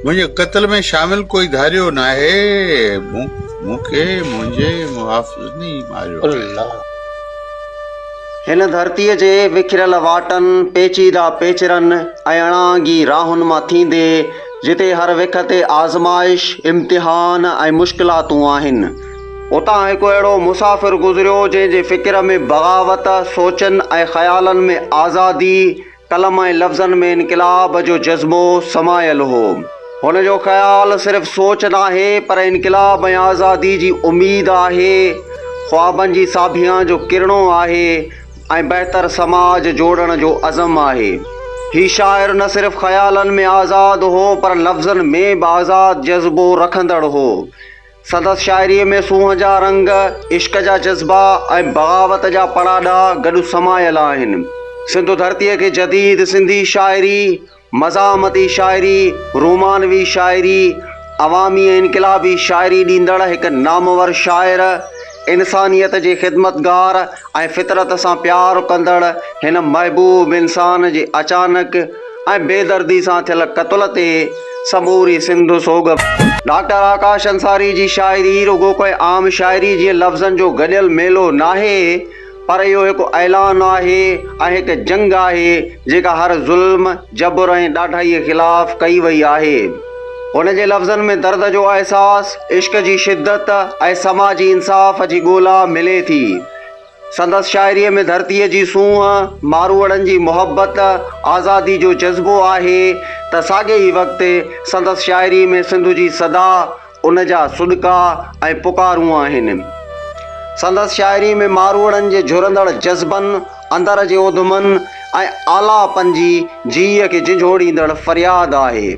मुझे कत्ल में शामिल कोई धारियो ना है, मुखे मुझे मुहाफ़िज़ नहीं मारियो। हिन धरतीअ जे विखिरियल वाटनि पेचीदा पेचरनि ऐं अणांगी राहुनि मां थींदे जिते हर विख ते आज़माइश इम्तिहान ऐं मुश्किलातूं आहिनि, उतां हिकु अहिड़ो मुसाफ़िर गुज़रियो जंहिंजे फ़िक्र में बग़ावत, सोचनि ऐं ख़्यालनि में आज़ादी, कलम ऐं लफ़्ज़नि में इनक़िलाब जो जज़्बो समायल हो। हुन जो ख़्यालु सिर्फ़ु सोच नाहे पर इनक़िलाब ऐं आज़ादी जी उमेद आहे, ख़्वाबनि जी साभियां जो किरणो आहे ऐं बहितर समाज जोड़ण जो अज़म आहे। ही शाइर न सिर्फ़ु ख़्यालनि में आज़ाद हो पर लफ़्ज़नि में बि आज़ाद जज़्बो रखंदड़ हो। संदसि शाइरीअ में सूंहं जा रंग, इश्क जा जज़्बा ऐं बग़ावत जा पड़ाॾा गॾु समायल आहिनि। सिंधु धरतीअ खे जदीद सिंधी शाइरी, मज़ामती शाइरी, रोमानवी शाइरी, अवामी ऐं इनक़िलाबी शाइरी ॾींदड़ हिकु नामवर शाइर, इंसानियत जे ख़िदमतगार ऐं फितरत सां प्यारु कंदड़ हिन महबूब इंसान जे अचानक ऐं बेदर्दी सां थियल क़त्ल ते समूरी सिंधु सोग। डॉक्टर आकाश अंसारी जी शाइरी रुगो कोई आम शाइरी जीअं लफ़्ज़नि जो गॾियल मेलो नाहे, पर इहो हिकु ऐलान आहे ऐं हिकु जंग आहे जेका हर ज़ुल्म, जबर ऐं ॾाढाईअ ख़िलाफ़ कई वई आहे। हुन जे लफ़्ज़नि में दर्द जो अहसास, इश्क जी शिद्दत ऐं समाजी इंसाफ़ जी ॻोल्हा मिले थी। संदसि शाइरीअ में धरतीअ जी सूंहं, मारूअड़नि जी मुहबत, आज़ादी जो जज़्बो आहे त साॻे ई वक़्तु संदसि शाइरी में सिंधु जी सदा, उन जा सुॾका ऐं पुकारूं आहिनि। संदसि शाइरी में मारूअड़नि जे झुरंदड़ जज़्बनि, अंदर जे उधमनि ऐं आलापन जी जीअ खे झिझोड़ींदड़ फ़रियाद आहे।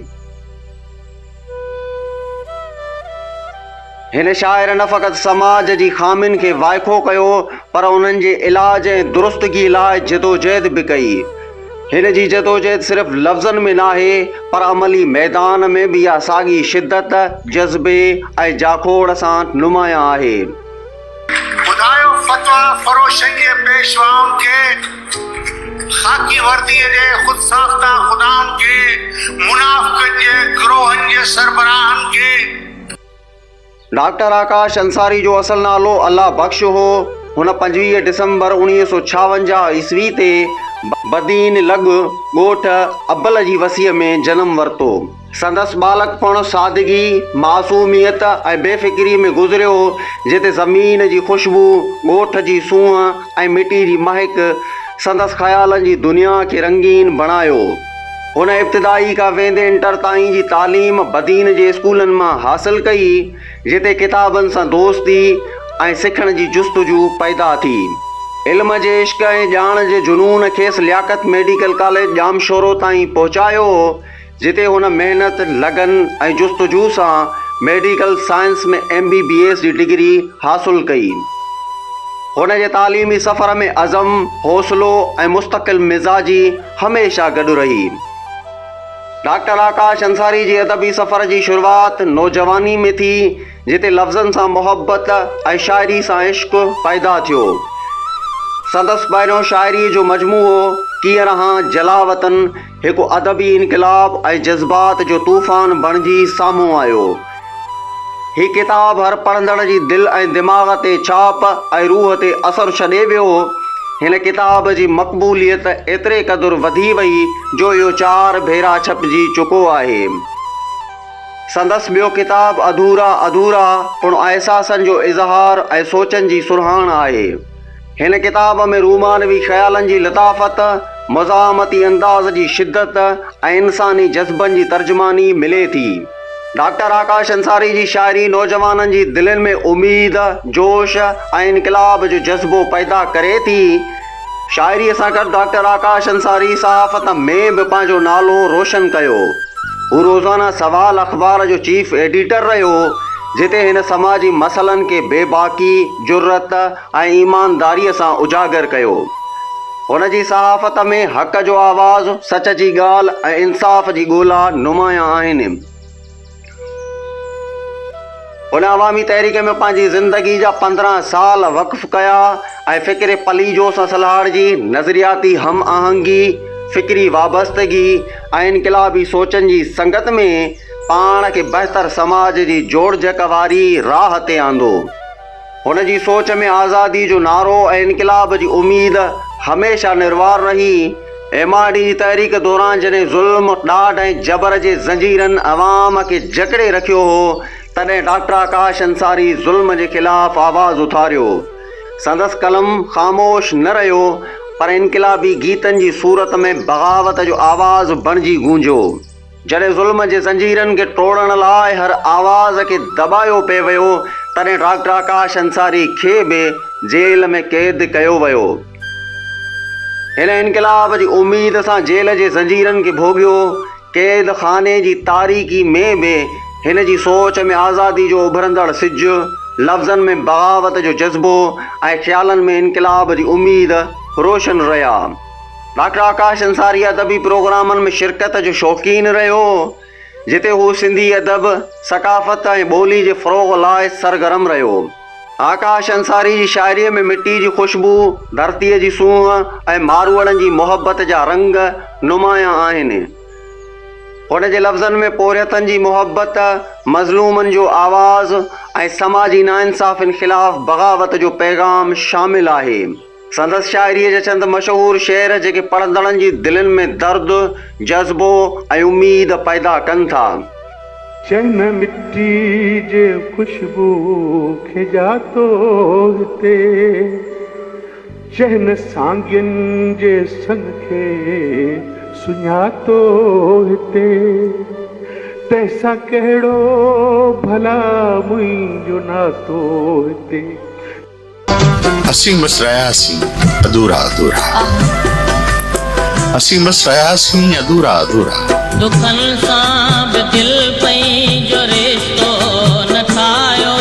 हिन शाइर न फ़क़ति समाज जी ख़ामियुनि खे वाइखो कयो पर उन्हनि जे इलाज ऐं दुरुस्तगी लाइ जदोजहद बि कई। हिन जी जदोजहद सिर्फ़ु लफ़्ज़नि में नाहे पर अमली मैदान में बि इहा साॻी शिद्दत, जज़्बे ऐं जाखोड़ सां नुमायां आहे। ॿुधायो फ़तवा फ़रोशनि जे पेशवाउनि खे, ख़ाकी वर्दीअ जे ख़ुदि साख़्ता ख़ुदाउनि खे, मुनाफ़िक़नि जे गिरोहनि जे सरबराहनि खे। डॉक्टर आकाश अंसारी जो असुल नालो अल्लाह बख़्श हो। हुन 25 डिसंबर 1956 ईस्वी ते बदीन लॻ ॻोठ अब्बल जी वसीअ में जनमु वरितो। संदसि बालकपण सादगी, मासूमियत ऐं बेफ़िक्री में गुज़रियो जिते ज़मीन जी ख़ुशबू, ॻोठ जी सूंहं ऐं मिटी जी महक संदसि ख़्यालनि जी दुनिया खे रंगीन बणायो। हुन इब्तिदाई खां वेंदे इंटर ताईं जी तालीम बदीन जे स्कूलनि मां हासिलु कई जिते किताबनि सां दोस्ती ऐं सिखण जी जुस्तजू पैदा थी। इल्म जे इश्क ऐं ॼाण जे जुनून खेसि लियाकत मेडिकल कॉलेज जामशोरो ताईं पहुचायो जिते हुन महिनत, लगन ऐं जुस्तजू सां मेडिकल साइंस में MBBS जी डिग्री हासिलु कई। हुन जे तालीमी सफ़र में अज़म, हौसलो ऐं मुस्तक़िल मिज़ाजी हमेशह गॾु रही। डॉक्टर आकाश अंसारी जी अदबी सफ़र जी शुरूआति नौजवानी में थी जिते लफ़्ज़नि सां मुहबत ऐं शाइरी सां इश्क पैदा थियो। संदसि पहिरियों शाइरी जो मजमूओ कीअं रहां जलावतन हिकु अदबी इनक़िलाब ऐं जज़्बात जो तूफ़ान बणिजी साम्हूं आयो। ही किताब हर पढ़ंदड़ जी दिलि ऐं दिमाग़ ते छाप ऐं रूह ते असरु छॾे वियो। हिन किताब जी मक़बूलियत एतिरे क़दुरु वधी वई जो इहो 4 भेरा छपिजी चुको आहे। संदसि ॿियो किताब अधूरा अधूरा पिणु अहसासनि जो इज़हार ऐं सोचनि जी सुरहाण आहे। हिन किताब में रूमानवी ख़्यालनि जी लताफ़त, मज़ामती अंदाज़ जी शिद्दत ऐं इंसानी जज़्बनि जी तर्जुमानी मिले थी। डॉक्टर आकाश अंसारी जी शाइरी नौजवाननि जी दिलनि में उमीद, जोश ऐं इनक़िलाब जो जज़्बो पैदा करे थी। शाइरीअ सां गॾु डॉक्टर आकाश अंसारी सहाफ़त में बि पंहिंजो नालो रोशन कयो। हू रोज़ाना सवाल अख़बार जो चीफ एडिटर रहियो जिते हिन समाजी मसइलनि खे बेबाकी, जुर्रत ऐं ईमानदारीअ सां उजागर कयो। हुन जी सहाफ़त में हक़ जो आवाज़, सच जी ॻाल्हि ऐं इंसाफ़ जी ॻोल्हा नुमायां आहिनि। हुन अवामी तहरीक में पंहिंजी ज़िंदगी जा 15 साल वक़फ़ कया ऐं फ़िक्र पलीजो सां सलाहड़जी, नज़रियाती हम आहंगी, फ़िक्री वाबस्तगी ऐं इनक़िलाबी सोचनि जी संगत में पाण खे बहितर समाज जी जोड़जक वारी राह ते आंदो। हुन जी सोच में आज़ादी जो नारो ऐं इनक़लाब जी उम्मीद हमेशह निर्वार रही। MRD जी तहरीक दौरान जॾहिं ज़ुल्म, ॾाढ ऐं जबर जे ज़ंजीरनि अवाम खे जकड़े रखियो हो, तॾहिं डॉक्टर आकाश अंसारी ज़ुल्म जे ख़िलाफ़ आवाज़ उथारियो। संदसि कलम ख़ामोश न रहियो, पर इनक़लाबी गीतनि जी सूरत में बग़ावत जो आवाज़ बणिजी गूंजियो। जॾहिं ज़ुल्म जे ज़ंजीरनि खे टोड़ण लाइ हर आवाज़ खे दॿायो पिए वियो, तॾहिं डॉक्टर आकाश अंसारी खे बि जेल में क़ैद कयो वियो। हिन इनक़लाब जी उम्मीद सां जेल जे ज़ंजीरनि खे भोॻियो। क़ैद खाने जी तारीकी में बि हिन जी सोच में आज़ादी जो उभरंदड़ सिज, लफ़्ज़नि में बग़ावत जो जज़्बो ऐं ख़्यालनि में इनक़लाब जी उम्मीद रोशन रहिया। डॉक्टर आकाश अंसारी अदबी प्रोग्रामनि में शिरकत जो शौक़ीन रहियो, जिते हू सिंधी अदब, सक़ाफ़त ऐं ॿोली जे फ़रोग़ लाइ सरगर्म रहियो। आकाश अंसारी जी शाइरीअ में मिटी जी ख़ुशबू, धरतीअ जी सूंहं ऐं मारवड़नि जी मोहबत जा रंग नुमायां आहिनि। हुन जे लफ़्ज़नि में पोरियतनि जी मोहबत, मज़लूमनि जो आवाज़ ऐं समाजी नाइंसाफ़िन ख़िलाफ़ बग़ावत जो पैगाम शामिल आहे। संदसि शाइरीअ जा चंद मशहूर शेर जेके पढ़ंदड़नि जी दिलनि में दर्द, जज़्बो ऐं उम्मीद पैदा कनि था। चहन मिट्टी जे खुशबू खे जातो हिते, चहन सांगियुनि जे संग खे सुञातो हिते, तंहिंसां कहिड़ो भला मुंहिंजो नातो हिते। असीं बस रहियासीं अधूरा अधूरा, असीं बस रहियासीं अधूरा अधूरा। दुखनि सां बि दिलि पई जो रिश्तो न ठाहियो।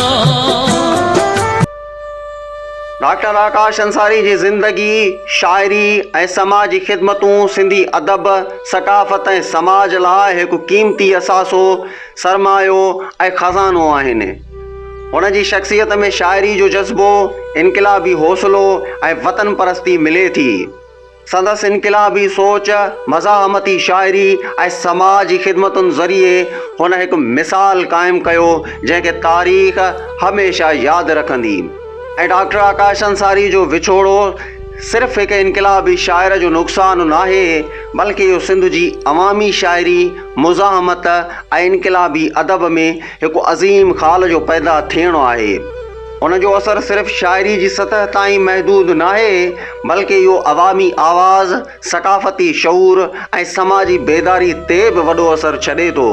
डॉक्टर आकाश अंसारी जी ज़िंदगी, शाइरी ऐं समाजी ख़िदमतूं सिंधी अदब, सक़ाफ़त ऐं समाज लाइ हिकु क़ीमती असासो, सरमायो ऐं ख़ज़ानो आहिनि। हुन जी शख़्सियत में शाइरी जो जज़्बो, इनक़लाबी हौसलो ऐं वतन परस्ती मिले थी। संदसि इनक़लाबी सोच, मज़ाहमती शाइरी ऐं समाजी ख़िदमतुनि ज़रिए हुन हिकु मिसाल क़ाइमु कयो, जंहिंखे तारीख़ हमेशह यादि रखंदी। ऐं डॉक्टर आकाश अंसारी जो विछोड़ो सिर्फ़ु हिकु इनक़लाबी शाइर जो नुक़सानु नाहे, बल्कि इहो सिंध जी अवामी शाइरी, मुज़ाहमत ऐं इनक़लाबी अदब में हिकु अज़ीम ख़ाल जो पैदा थियणो आहे। हुन जो असरु सिर्फ़ु शाइरी जी सतह ताईं महदूद नाहे, बल्कि इहो अवामी आवाज़, सक़ाफ़ती शऊर ऐं समाजी बेदारी ते बि वॾो असरु छॾे थो।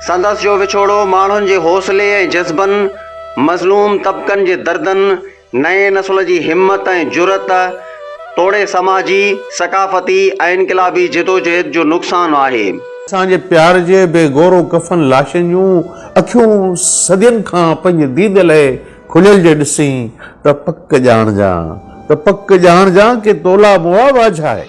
संदसि जो विछोड़ो माण्हुनि जे हौसले ऐं जज़्बनि, मज़लूम तबक़नि जे दर्दनि, नए नस्ल जी हिम्मत ऐं जुरत, तोड़े समाजी, सक़ाफ़ती ऐं इनक़लाबी जिदोजहद जो नुक़सानु आहे। असांजे प्यार जे बेगोरो कफ़न लाशनि जूं अखियूं सदियुनि खां पंहिंजे दीद लाइ खुलियल जे ॾिसी त पक ॼाणजां कि तोला मुआवा छा आहे।